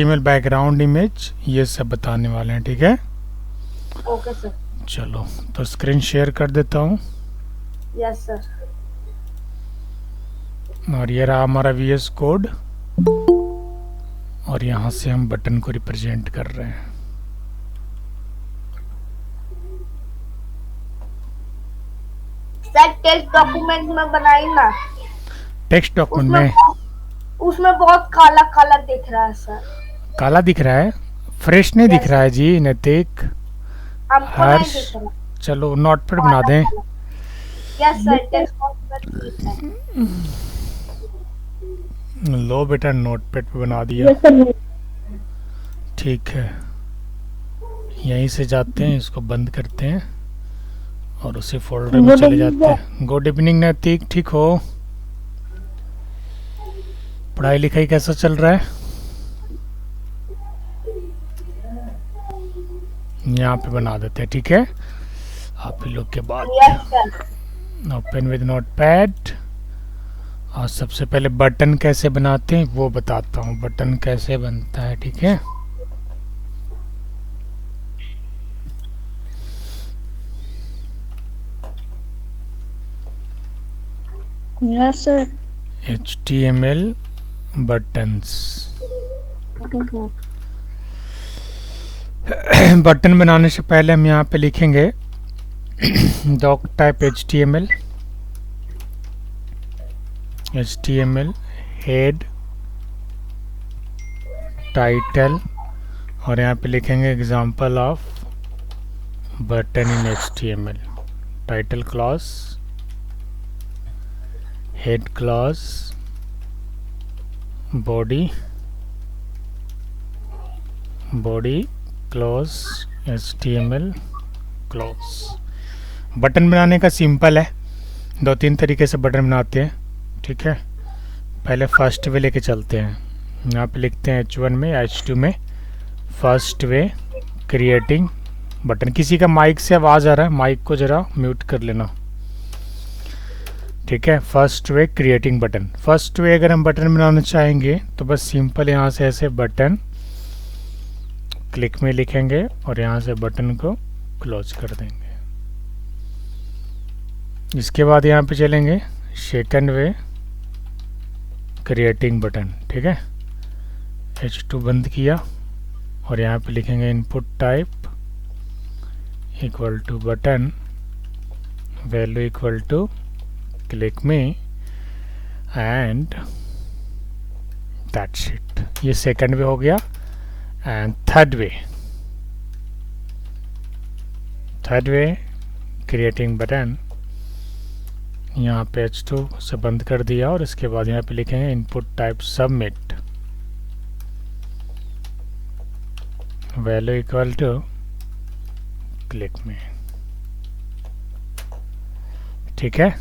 Email background image ये सब बताने वाले हैं, ठीक है। Okay sir. चलो तो स्क्रीन शेयर कर देता हूँ। Yes sir. और ये रहा हमारा VS कोड और यहाँ से हम बटन को रिप्रेजेंट कर रहे हैं। सर टेक्स्ट डॉक्यूमेंट में बनाई ना, टेक्स्ट डॉक्यूमेंट में उसमें बहुत काला काला दिख रहा है सर। काला दिख रहा है, फ्रेश नहीं दिख रहा है जी नैतिक, हमको नहीं हर्ष। दिख रहा। चलो नोटपैड बना दें। यस सर, टेक्स्ट डॉक्यूमेंट ठीक है। लो बेटा, नोटपैड पे बना दिया। ठीक है, यहीं से जाते हैं, इसको बंद करते हैं और उसी फोल्डर में चले जाते हैं। गुड इवनिंग नैतिक, ठीक हो? पढ़ाई लिखाई कैसा चल रहा है? यहाँ पे बना देते हैं, ठीक है। आप ही लोग के बाद yes sir. Open with notepad. और सबसे पहले बटन कैसे बनाते हैं वो बताता हूँ, बटन कैसे बनता है, ठीक है। Yes sir. HTML buttons. Button बनाने से पहले हम यहाँ पे लिखेंगे doc type HTML head title और यहाँ पे लिखेंगे example of button in HTML। Title close, head close, body close, HTML close. Button बनाने का सिंपल है, 2-3 तरीके से बटन बनाते हैं, ठीक है। पहले फर्स्ट वे लेके चलते हैं। यहाँ पे लिखते हैं H1 में, H2 में फर्स्ट वे क्रिएटिंग बटन। किसी का माइक से आवाज़ आ रहा है, माइक को ज़रा म्यूट कर लेना, ठीक है। First way creating button. First way अगर हम बटन बनाना चाहेंगे तो बस सिंपल यहाँ से ऐसे बटन क्लिक में लिखेंगे और यहाँ से बटन को क्लोज कर देंगे। इसके बाद यहाँ पे चलेंगे सेकंड वे क्रिएटिंग बटन, ठीक है। H2 बंद किया और यहाँ पे लिखेंगे input type equal to button, value equal to click me and that's it. ये सेकंड वे हो गया। And third way creating button, यहाँ पे H2 से बंद कर दिया और इसके बाद यहाँ पे लिखेंगे input type submit, value equal to click me, ठीक है।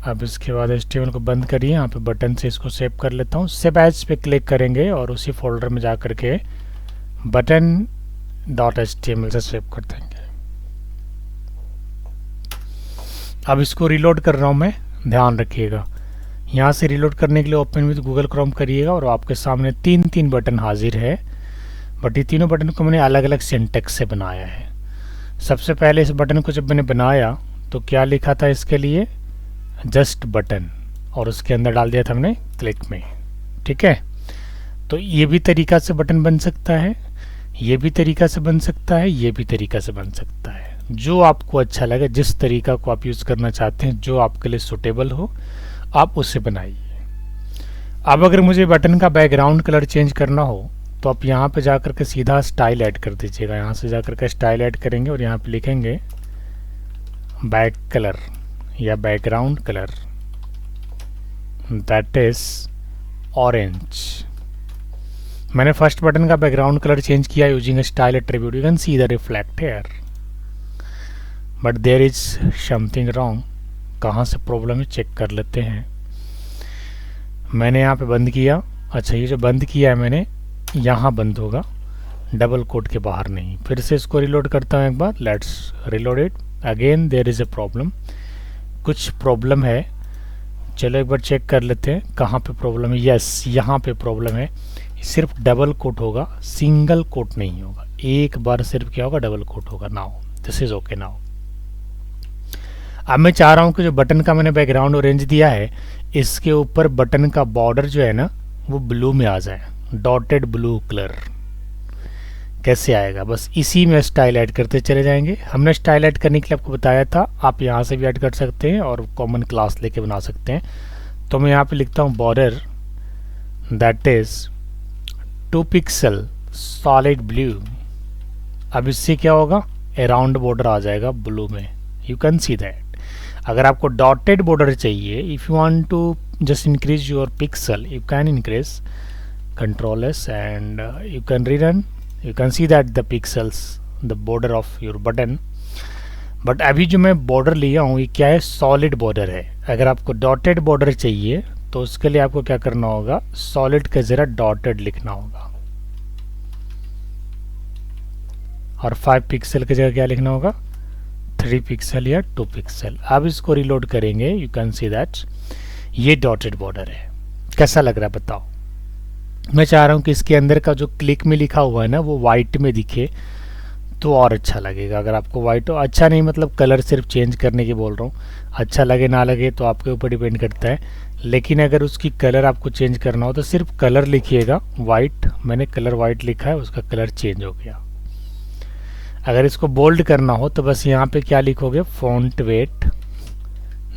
अब इसके बाद HTML को बंद करिए, यहाँ पे बटन से इसको सेव कर लेता हूँ। सेव एज पे क्लिक करेंगे और उसी फोल्डर में जा करके button.html से सेव कर देंगे। अब इसको रिलोड कर रहा हूँ मैं, ध्यान रखिएगा। यहाँ से रिलोड करने के लिए ओपन विद गूगल क्रोम करिएगा और आपके सामने 3 बटन हाजिर है, बट ये तीनों बटन को मैंने अलग अलग सिंटेक्स से बनाया है। सबसे पहले इस बटन को जब मैंने बनाया तो क्या लिखा था इसके लिए, जस्ट बटन, और उसके अंदर डाल दिया था हमने क्लिक में, ठीक है। तो ये भी तरीका से बटन बन सकता है, ये भी तरीका से बन सकता है, ये भी तरीका से बन सकता है। जो आपको अच्छा लगे, जिस तरीका को आप यूज़ करना चाहते हैं, जो आपके लिए सुटेबल हो, आप उससे बनाइए। अब अगर मुझे बटन का बैकग्राउंड कलर चेंज करना हो तो आप यहाँ पे जाकर के सीधा स्टाइल ऐड कर दीजिएगा। यहाँ से जाकर के स्टाइल ऐड करेंगे और यहाँ पे लिखेंगे बैक कलर या background colour, that is orange. मैंने फर्स्ट बटन का बैकग्राउंड कलर चेंज किया using style attribute. You can see the reflect here, but there is something wrong. कहाँ से प्रॉब्लम है चेक कर लेते हैं। मैंने यहाँ पे बंद किया, अच्छा ये जो बंद किया है मैंने, यहाँ बंद होगा, डबल कोट के बाहर नहीं। फिर से इसको रिलोड करता हूँ एक बार, let's reload it again. There is a problem, कुछ प्रॉब्लम है। चलो एक बार चेक कर लेते हैं कहाँ पे प्रॉब्लम है। यस, यहाँ पे प्रॉब्लम है। सिर्फ डबल कोट होगा, सिंगल कोट नहीं होगा। एक बार सिर्फ क्या होगा, डबल कोट होगा। Now this is okay. Now अब मैं चाह रहा हूँ कि जो बटन का मैंने बैकग्राउंड ऑरेंज दिया है, इसके ऊपर बटन का बॉर्डर जो है ना वो ब्लू में आ जाए, डॉटेड ब्लू कलर। कैसे आएगा, बस इसी में स्टाइल ऐड करते चले जाएंगे। हमने स्टाइल ऐड करने के लिए आपको बताया था, आप यहाँ से भी ऐड कर सकते हैं और कॉमन क्लास लेके बना सकते हैं। तो मैं यहाँ पे लिखता हूँ border that is 2 pixel solid blue. अब इससे क्या होगा, अराउंड बॉर्डर आ जाएगा ब्लू में, यू कैन सी दैट। अगर आपको डॉटेड बॉर्डर चाहिए, if you want to just increase your pixel, you can increase control S and you can rerun, you can see that the pixels the border of your button। But अभी जो मैं border लिया हूँ ये क्या है, solid border है। अगर आपको डॉटेड बॉर्डर चाहिए तो उसके लिए आपको क्या करना होगा, सॉलिड का जरा डॉटेड लिखना होगा और 5 पिक्सल की जगह क्या लिखना होगा, 3 पिक्सल या 2 पिक्सल। अब इसको रिलोड करेंगे, यू कैन सी दैट ये डॉटेड बॉर्डर है। कैसा लग रहा है बताओ। मैं चाह रहा हूँ कि इसके अंदर का जो क्लिक में लिखा हुआ है ना वो वाइट में दिखे तो और अच्छा लगेगा। अगर आपको वाइट हो, अच्छा नहीं मतलब कलर सिर्फ चेंज करने की बोल रहा हूँ, अच्छा लगे ना लगे तो आपके ऊपर डिपेंड करता है। लेकिन अगर उसकी कलर आपको चेंज करना हो तो सिर्फ कलर लिखिएगा वाइट। मैंने कलर वाइट लिखा है, उसका कलर चेंज हो गया। अगर इसको बोल्ड करना हो तो बस यहाँ पे क्या लिखोगे, font weight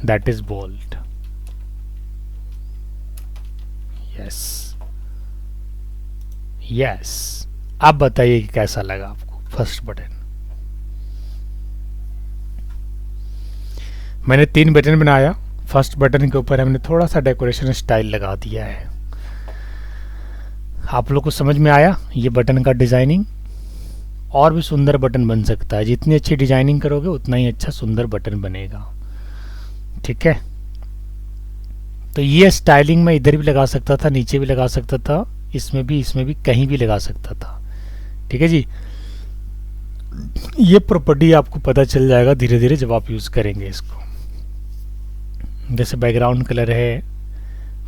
that is bold. Yes yes. आप बताइए कि कैसा लगा आपको फर्स्ट बटन। मैंने 3 बटन बनाया, फर्स्ट बटन के ऊपर हमने थोड़ा सा डेकोरेशन स्टाइल लगा दिया है। आप लोग को समझ में आया ये बटन का डिजाइनिंग। और भी सुंदर बटन बन सकता है, जितनी अच्छी डिजाइनिंग करोगे उतना ही अच्छा सुंदर बटन बनेगा। ठीक है, तो ये स्टाइलिंग मैं इधर भी लगा सकता था, नीचे भी लगा सकता था, इसमें भी कहीं भी लगा सकता था। ठीक है जी, ये प्रॉपर्टी आपको पता चल जाएगा धीरे धीरे जब आप यूज़ करेंगे इसको। जैसे बैकग्राउंड कलर है,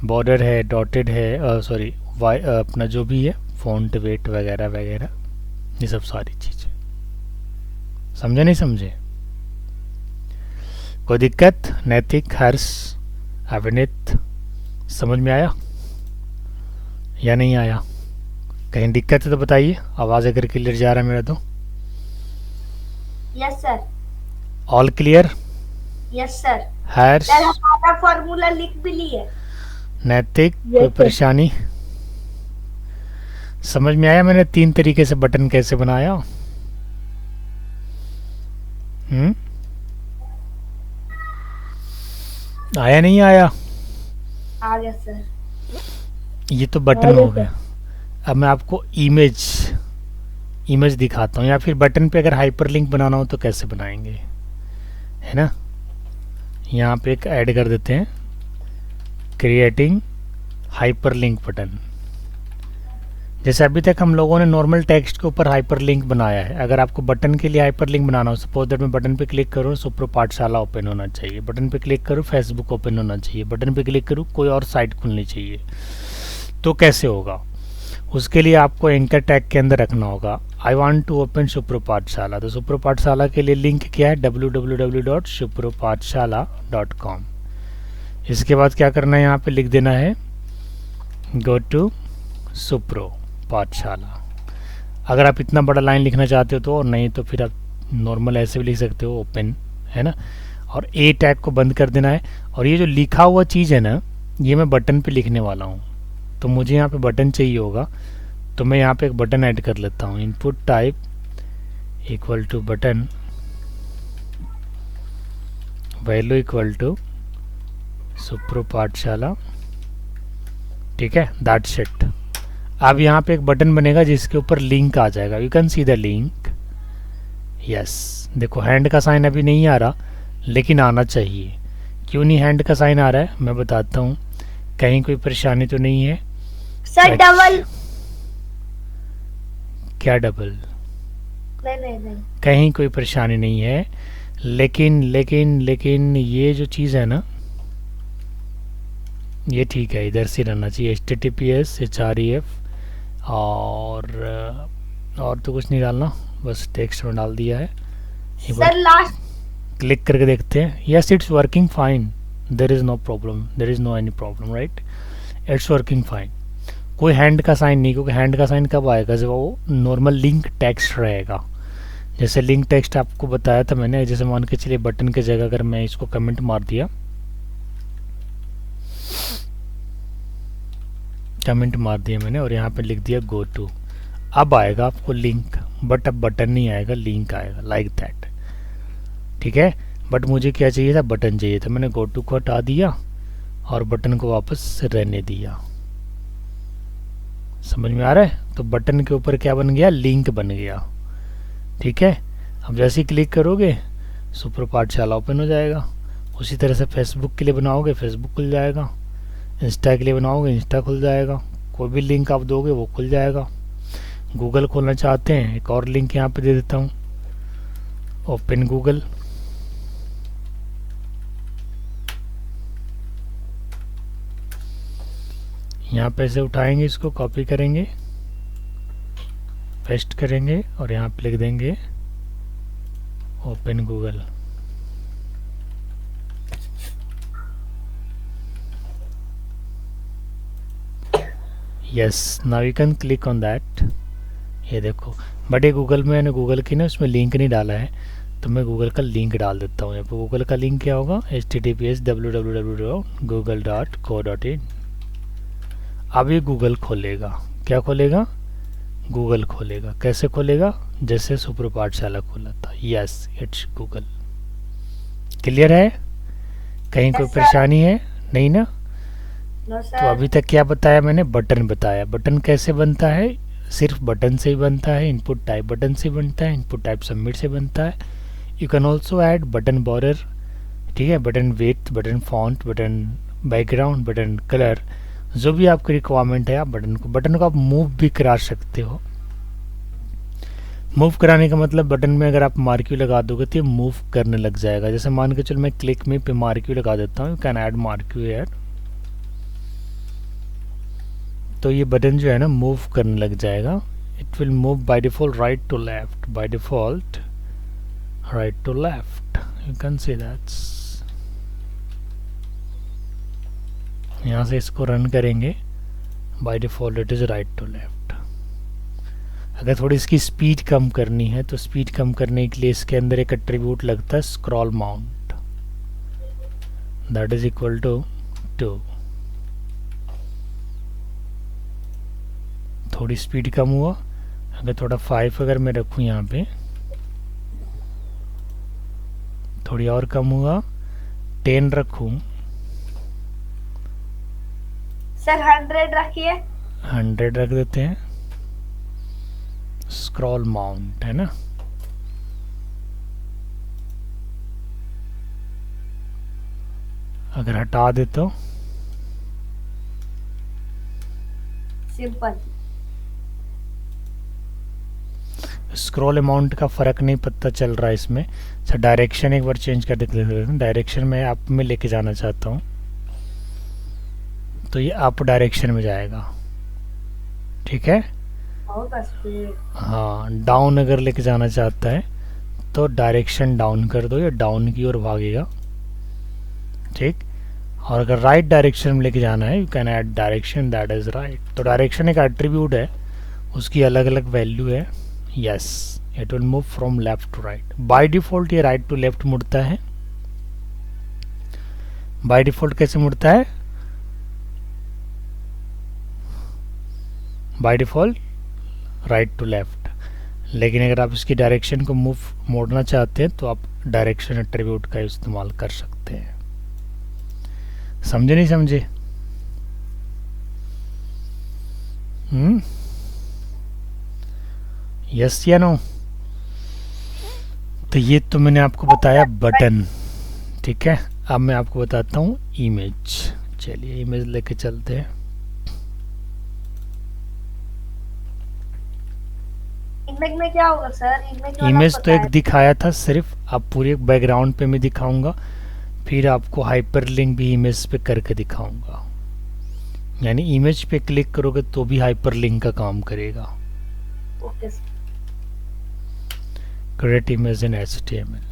बॉर्डर है, डॉटेड है, सॉरी अपना जो भी है, फॉन्ट वेट वगैरह वगैरह, ये सब सारी चीज़ें। समझे नहीं समझे, कोई दिक्कत? नैतिक, हर्ष, अभिनीत, समझ में आया या नहीं आया? कहीं दिक्कत है तो बताइए। आवाज़ अगर क्लियर जा रहा है मेरा तो। Yes sir. All clear? Yes sir. Harsh, sir हमारा फॉर्मूला लिख भी लिए। नैतिक, कोई परेशानी? समझ में आया मैंने 3 तरीके से बटन कैसे बनाया? आया नहीं आया? आ गया सर। ये तो बटन हो गया। अब मैं आपको इमेज दिखाता हूँ, या फिर बटन पे अगर हाइपरलिंक बनाना हो तो कैसे बनाएंगे, है ना। यहाँ पे एक ऐड कर देते हैं, क्रिएटिंग हाइपरलिंक बटन। जैसे अभी तक हम लोगों ने नॉर्मल टेक्स्ट के ऊपर हाइपरलिंक बनाया है, अगर आपको बटन के लिए हाइपरलिंक बनाना हो, सपोज दैट मैं बटन पे क्लिक करूँ, सुप्रो पाठशाला ओपन होना चाहिए, बटन पे क्लिक करूँ, फेसबुक ओपन होना चाहिए, बटन पे क्लिक करूँ, कोई और साइट खुलनी चाहिए, तो कैसे होगा? उसके लिए आपको एंकर टैग के अंदर रखना होगा I want to open Supro Pathshala. तो सुप्रो पाठशाला के लिए लिंक क्या है, www.supropathshala.com। इसके बाद क्या करना है, यहाँ पे लिख देना है गो टू सुप्रो पाठशाला। अगर आप इतना बड़ा लाइन लिखना चाहते हो तो, और नहीं तो फिर आप नॉर्मल ऐसे भी लिख सकते हो, ओपन, है ना। और ए टैग को बंद कर देना है। और ये जो लिखा हुआ चीज़ है ना, ये मैं बटन पे लिखने वाला हूँ, तो मुझे यहाँ पे बटन चाहिए होगा, तो मैं यहाँ पे एक बटन ऐड कर लेता हूँ। Input type equal to button, value equal to Supro Pathshala. ठीक है, दैट्स इट। अब यहाँ पे एक बटन बनेगा जिसके ऊपर लिंक आ जाएगा, you can see the link. Yes, देखो हैंड का साइन अभी नहीं आ रहा, लेकिन आना चाहिए। क्यों नहीं हैंड का साइन आ रहा है, मैं बताता हूँ। कहीं कोई परेशानी तो नहीं है सर? डबल? क्या डबल? नहीं। कहीं कोई परेशानी नहीं है, लेकिन ये जो चीज़ है ना, ये ठीक है, इधर से रहना चाहिए। HTTPS href और तो कुछ नहीं डालना, बस टेक्स्ट में डाल दिया है। एक बार सर लास्ट क्लिक करके देखते हैं। Yes, it's working fine, there is no problem, there is no any problem, right, it's working fine. कोई हैंड का साइन नहीं, क्योंकि हैंड का साइन कब आएगा, जब वो नॉर्मल लिंक टेक्स्ट रहेगा। जैसे लिंक टेक्स्ट आपको बताया था मैंने, जैसे मान के चलिए बटन की जगह अगर मैं इसको कमेंट मार दिया, कमेंट मार दिया मैंने और यहाँ पे लिख दिया गो टू, अब आएगा आपको लिंक, बट अब बटन नहीं आएगा, लिंक आएगा, लाइक दैट। ठीक है, बट मुझे क्या चाहिए था, बटन चाहिए था। मैंने गो टू को हटा दिया और बटन को वापस रहने दिया। समझ में आ रहा है? तो बटन के ऊपर क्या बन गया, लिंक बन गया। ठीक है, अब जैसे ही क्लिक करोगे सुपर पाठशाला ओपन हो जाएगा। उसी तरह से फेसबुक के लिए बनाओगे, फेसबुक खुल जाएगा। इंस्टा के लिए बनाओगे, इंस्टा खुल जाएगा। कोई भी लिंक आप दोगे वो खुल जाएगा। गूगल खोलना चाहते हैं, एक और लिंक यहाँ पे दे देता हूँ, ओपन गूगल। यहाँ पे से उठाएंगे, इसको कॉपी करेंगे, पेस्ट करेंगे और यहाँ पे लिख देंगे open Google. Yes, now you can click on that. ये देखो, बट ये गूगल में मैंने गूगल की ना उसमें लिंक नहीं डाला है, तो मैं गूगल का लिंक डाल देता हूँ यहाँ पे। गूगल का लिंक क्या होगा, https://www.google.co.in। अब ये गूगल खोलेगा। क्या खोलेगा, गूगल खोलेगा। कैसे खोलेगा, जैसे सुपर पाठशाला खोला था। Yes, it's Google. क्लियर है? कहीं कोई परेशानी है? नहीं ना? नो तो सर। अभी तक क्या बताया मैंने, बटन बताया। बटन कैसे बनता है, सिर्फ बटन से ही बनता है। इनपुट टाइप बटन से बनता है, इनपुट टाइप सबमिट से बनता है। You can also add button border, ठीक है, button weight, button font, button background, button colour, जो भी आपकी रिक्वायरमेंट है। आप बटन को आप मूव भी करा सकते हो। मूव कराने का मतलब, बटन में अगर आप मार्क्यू लगा दोगे तो ये मूव करने लग जाएगा। जैसे मान के चलो मैं क्लिक में पे मार्क्यू लगा देता हूँ, you can add marquee here, तो ये बटन जो है ना मूव करने लग जाएगा। It will move by default right to left, by default right to left, you can see that. यहाँ से इसको रन करेंगे, by default it is right to left. अगर थोड़ी इसकी स्पीड कम करनी है तो स्पीड कम करने के लिए इसके अंदर एक एट्रीब्यूट लगता है scroll mount, that is equal to 2। थोड़ी स्पीड कम हुआ, अगर थोड़ा 5 अगर मैं रखूँ यहाँ पे, थोड़ी और कम हुआ, 10 रखूँ, सर 100 रखिए। 100 रख देते हैं। स्क्रॉल माउंट है ना, अगर हटा दे तो सिंपल। स्क्रॉल अमाउंट का फ़र्क नहीं पता चल रहा है इसमें। अच्छा, डायरेक्शन एक बार चेंज कर देते हैं। डायरेक्शन में अप में लेके जाना चाहता हूँ, तो ये अप डायरेक्शन में जाएगा। ठीक है, बहुत स्पीड। हाँ, डाउन अगर लेके जाना चाहता है तो डायरेक्शन डाउन कर दो, ये डाउन की ओर भागेगा। ठीक, और अगर राइट डायरेक्शन में लेके जाना है, you can add direction that is right. तो डायरेक्शन एक एट्रीब्यूट है, उसकी अलग अलग वैल्यू है। Yes, it will move from left to right. By default ये राइट टू लेफ्ट मुड़ता है। बाय डिफॉल्ट कैसे मुड़ता है, by default right to left. लेकिन अगर आप इसकी डायरेक्शन को मोड़ना चाहते हैं तो आप डायरेक्शन एट्रीब्यूट का इस्तेमाल कर सकते हैं। समझे नहीं समझे? यस या नो? तो ये तो मैंने आपको बताया बटन। ठीक है, अब मैं आपको बताता हूँ इमेज। चलिए इमेज लेके चलते हैं। इमेज में क्या होगा सर? इमेज तो एक दिखाया था सिर्फ, अब पूरे बैकग्राउंड पे मैं दिखाऊंगा, फिर आपको हाइपरलिंक भी इमेज पे करके दिखाऊंगा। यानी इमेज पे क्लिक करोगे तो भी हाइपरलिंक का काम करेगा। Okay sir. Create image in HTML।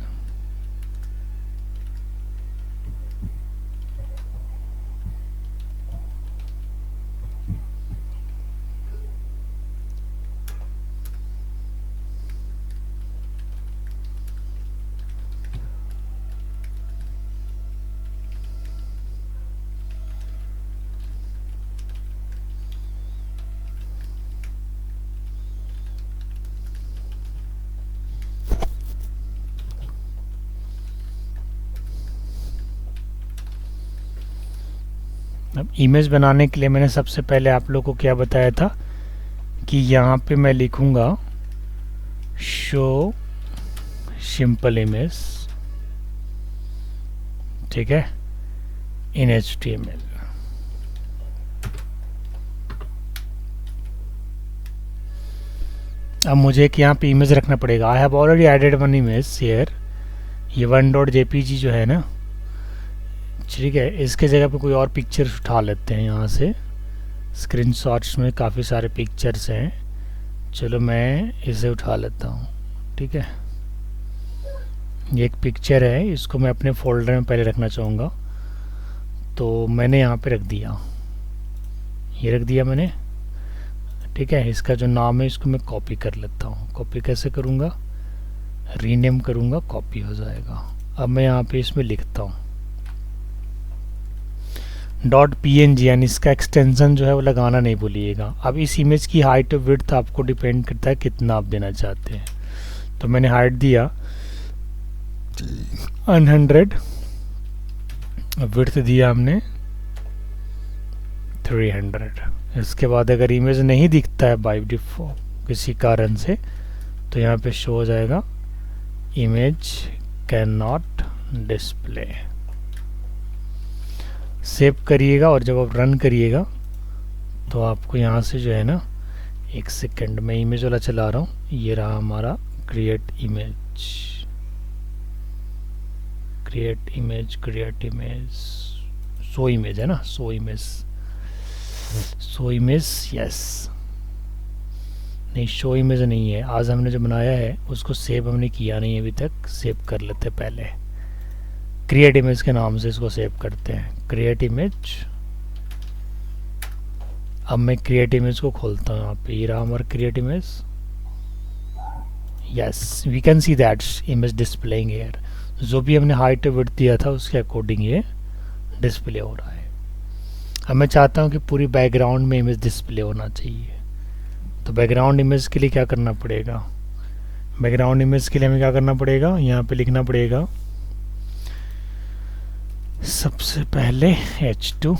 अब इमेज बनाने के लिए मैंने सबसे पहले आप लोग को क्या बताया था कि यहाँ पे मैं लिखूँगा शो सिंपल इमेज, ठीक है, इन HTML। अब मुझे एक यहाँ पे इमेज रखना पड़ेगा। I have already added one image here. ये 1.jpg जो है ना, ठीक है, इसके जगह पे कोई और पिक्चर उठा लेते हैं यहाँ से। स्क्रीनशॉट्स में काफ़ी सारे पिक्चर्स हैं, चलो मैं इसे उठा लेता हूँ, ठीक है। ये एक पिक्चर है, इसको मैं अपने फोल्डर में पहले रखना चाहूँगा, तो मैंने यहाँ पे रख दिया, ये रख दिया मैंने, ठीक है। इसका जो नाम है इसको मैं कॉपी कर लेता हूँ। कॉपी कैसे करूँगा, रीनेम करूँगा, कॉपी हो जाएगा। अब मैं यहाँ पे इसमें लिखता हूँ .png, यानी इसका एक्सटेंशन जो है वो लगाना नहीं भूलिएगा। अब इस इमेज की हाइट और विड्थ आपको डिपेंड करता है कितना आप देना चाहते हैं। तो मैंने हाइट दिया 100, विड्थ दिया हमने 300। इसके बाद अगर इमेज नहीं दिखता है बाय डिफॉल्ट किसी कारण से, तो यहाँ पे शो हो जाएगा image can not display. Save करिएगा और जब आप रन करिएगा तो आपको यहाँ से जो है ना, एक सेकंड में इमेज वाला चला रहा हूँ, ये रहा हमारा create image, create image, create image, show image है ना, show image, show image, yes. नहीं, शो इमेज नहीं है, आज हमने जो बनाया है उसको सेव हमने किया नहीं अभी तक। सेव कर लेते पहले, क्रिएट इमेज के नाम से इसको सेव करते हैं, क्रिएट इमेज। अब मैं क्रिएट इमेज को खोलता हूँ, यहाँ पे ये रहा हमारा create image, yes, we can see that image displaying here. जो भी हमने हाइट और विड्थ दिया था उसके अकॉर्डिंग ये डिस्प्ले हो रहा है। अब मैं चाहता हूँ कि पूरी बैकग्राउंड में इमेज डिस्प्ले होना चाहिए, तो बैकग्राउंड इमेज के लिए क्या करना पड़ेगा, बैकग्राउंड इमेज के लिए हमें क्या करना पड़ेगा, यहाँ पे लिखना पड़ेगा सबसे पहले H2,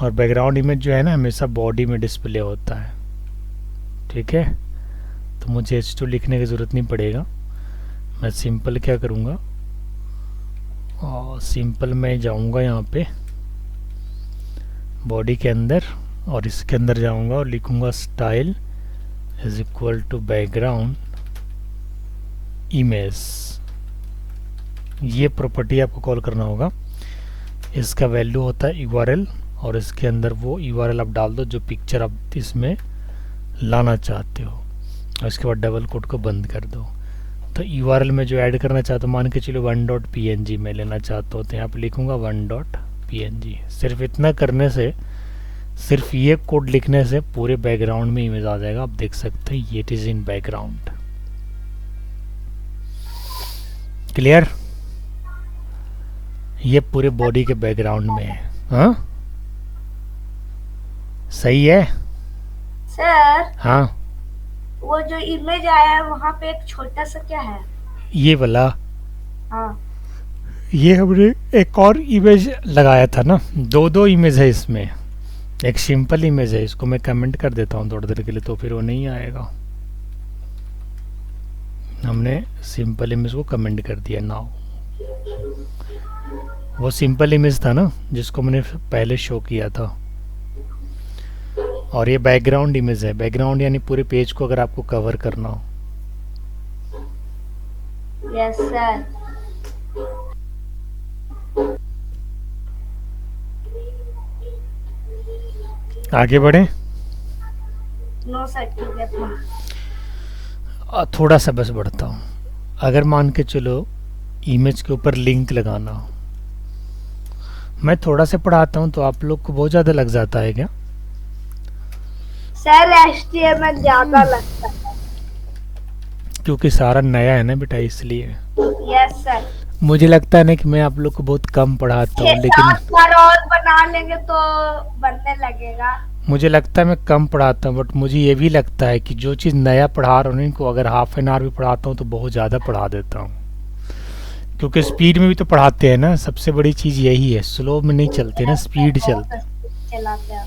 और बैकग्राउंड इमेज जो है ना हमेशा बॉडी में डिस्प्ले होता है, ठीक है। तो मुझे H2 लिखने की ज़रूरत नहीं पड़ेगा, मैं सिंपल क्या करूँगा, और सिंपल मैं जाऊँगा यहाँ पे बॉडी के अंदर और इसके अंदर जाऊँगा और लिखूँगा style is equal to background image. ये प्रॉपर्टी आपको कॉल करना होगा। इसका वैल्यू होता है URL, और इसके अंदर वो URL आप डाल दो जो पिक्चर आप इसमें लाना चाहते हो, और इसके बाद डबल कोट को बंद कर दो। तो URL में जो ऐड करना चाहता हूँ, मान के चलो 1.png में लेना चाहता हूँ, तो यहाँ पे लिखूँगा 1.png। सिर्फ इतना करने से, सिर्फ ये कोड लिखने से पूरे बैकग्राउंड में इमेज आ जाएगा। आप देख सकते हैं ये it is in background. Clear, ये पूरे बॉडी के बैकग्राउंड में है। हाँ, सही है सर, हाँ। वो जो इमेज आया है वहाँ पे एक छोटा सा क्या है? ये वाला, हाँ, ये हमने एक और इमेज लगाया था ना, दो इमेज है इसमें। एक सिंपल इमेज है, इसको मैं कमेंट कर देता हूँ थोड़ी देर के लिए, तो फिर वो नहीं आएगा। हमने सिंपल इमेज को कमेंट कर दिया नाउ। वो सिंपल इमेज था ना जिसको मैंने पहले शो किया था, और ये बैकग्राउंड इमेज है। बैकग्राउंड यानी पूरे पेज को अगर आपको कवर करना हो। Yes sir. आगे बढ़े। नो सर ठीक है अपना। थोड़ा सा बस बढ़ता हूँ। अगर मान के चलो इमेज के ऊपर लिंक लगाना हो, मैं थोड़ा सा पढ़ाता हूँ तो आप लोग को बहुत ज़्यादा लग जाता है क्या? सर HTML ज्यादा लगता है। क्योंकि सारा नया है ना बेटा, इसलिए। Yes sir. मुझे लगता है ना कि मैं आप लोग को बहुत कम पढ़ाता हूँ, लेकिन 6-7 बार और बना लेंगे तो बनने लगेगा। मुझे लगता है मैं कम पढ़ाता हूँ, बट मुझे ये भी लगता है कि जो चीज़ नया पढ़ा रहा हूँ इनको अगर हाफ एन आवर भी पढ़ाता हूँ तो बहुत ज़्यादा पढ़ा देता हूँ। क्योंकि स्पीड में भी तो पढ़ाते हैं ना, सबसे बड़ी चीज़ यही है, स्लो में नहीं चलते ना, स्पीड चलते। चलाते हैं।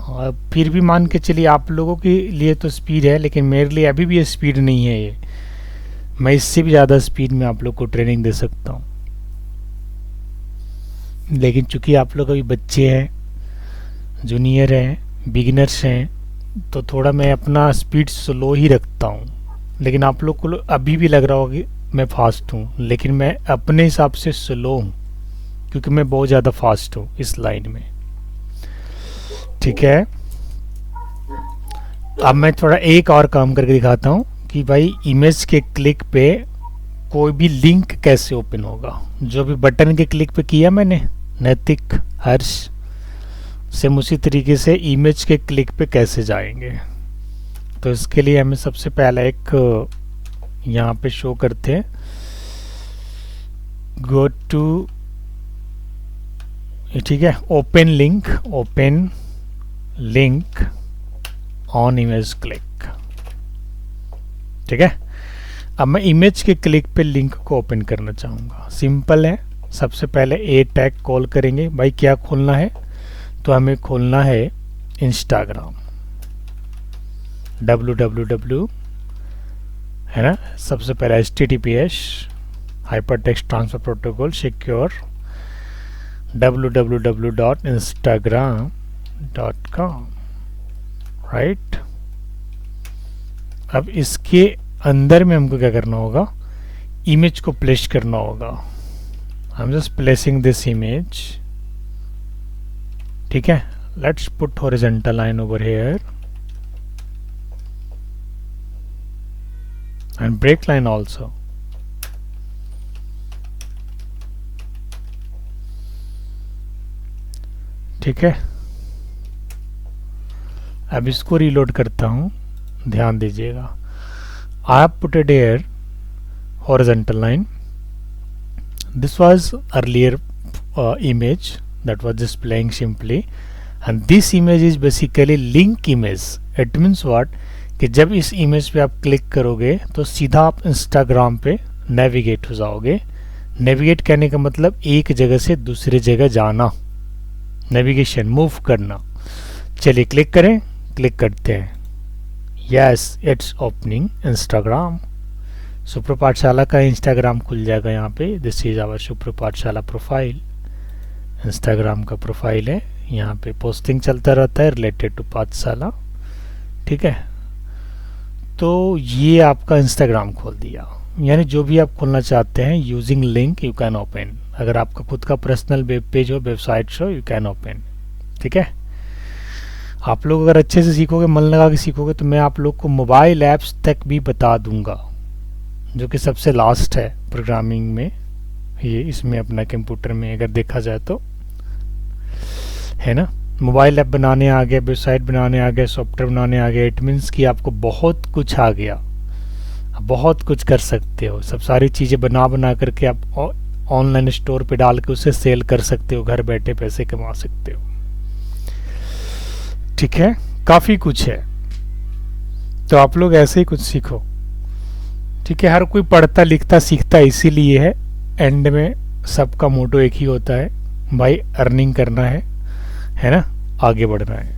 और फिर भी मान के चलिए आप लोगों के लिए तो स्पीड है, लेकिन मेरे लिए अभी भी ये स्पीड नहीं है। ये मैं इससे भी ज़्यादा स्पीड में आप लोग को ट्रेनिंग दे सकता हूँ, लेकिन चूंकि आप लोग अभी बच्चे हैं, जूनियर हैं, बिगिनर्स हैं, तो थोड़ा मैं अपना स्पीड स्लो ही रखता हूँ। लेकिन आप लोग को अभी भी लग रहा होगा कि मैं फास्ट हूँ, लेकिन मैं अपने हिसाब से स्लो हूँ, क्योंकि मैं बहुत ज़्यादा फास्ट हूँ इस लाइन में। ठीक है, अब मैं थोड़ा एक और काम करके दिखाता हूँ कि भाई इमेज के क्लिक पे कोई भी लिंक कैसे ओपन होगा। जो भी बटन के क्लिक पे किया मैंने, नैतिक, हर्ष, सेम उसी तरीके से इमेज के क्लिक पे कैसे जाएंगे। तो इसके लिए हमें सबसे पहला एक यहाँ पे शो करते हैं, गो टू, ठीक है, open link on image click. ठीक है, अब मैं इमेज के क्लिक पे लिंक को ओपन करना चाहूँगा। सिंपल है, सबसे पहले ए टैग कॉल करेंगे। भाई क्या खोलना है? तो हमें खोलना है इंस्टाग्राम, www, है ना। सबसे पहले HTTPS hypertext transfer protocol secure www.instagram.com, right. अब इसके अंदर में हमको क्या करना होगा? इमेज को प्लेस करना होगा। I am just placing this image. ठीक है, let's put horizontal line over here and break line also. ठीक है, अब इसको रीलोड करता हूँ, ध्यान दीजिएगा। I have put it here horizontal line. This was earlier image that was displaying simply, and this image is basically link image. It means what? कि जब इस इमेज पे आप क्लिक करोगे तो सीधा आप इंस्टाग्राम पे नेविगेट हो जाओगे। नेविगेट करने का मतलब एक जगह से दूसरी जगह जाना, नेविगेशन, मूव करना। चलिए क्लिक करें, क्लिक करते हैं। Yes, it's opening Instagram. Supra Pathshala का इंस्टाग्राम खुल जाएगा यहाँ पे। दिस इज आवर सुप्र पाठशाला प्रोफाइल। इंस्टाग्राम का प्रोफाइल है, यहाँ पे पोस्टिंग चलता रहता है रिलेटेड टू पाठशाला। ठीक है, तो ये आपका इंस्टाग्राम खोल दिया। यानी जो भी आप खोलना चाहते हैं, using link you can open. अगर आपका खुद का पर्सनल वेब पेज हो, वेबसाइट हो, यू कैन ओपन। ठीक है, आप लोग अगर अच्छे से सीखोगे, मन लगा के सीखोगे, तो मैं आप लोग को मोबाइल ऐप्स तक भी बता दूंगा, जो कि सबसे लास्ट है प्रोग्रामिंग में। ये इसमें अपना कंप्यूटर में अगर देखा जाए तो, है ना, मोबाइल ऐप बनाने आ गया, वेबसाइट बनाने आ गया, सॉफ्टवेयर बनाने आ गया। इट मीन्स कि आपको बहुत कुछ आ गया, बहुत कुछ कर सकते हो। सब सारी चीज़ें बना करके आप ऑनलाइन स्टोर पे डाल के उसे सेल कर सकते हो, घर बैठे पैसे कमा सकते हो। ठीक है, काफ़ी कुछ है, तो आप लोग ऐसे ही कुछ सीखो। ठीक है, हर कोई पढ़ता लिखता सीखता इसीलिए है। एंड में सबका मोटो एक ही होता है, भाई अर्निंग करना है ना, आगे बढ़ना है।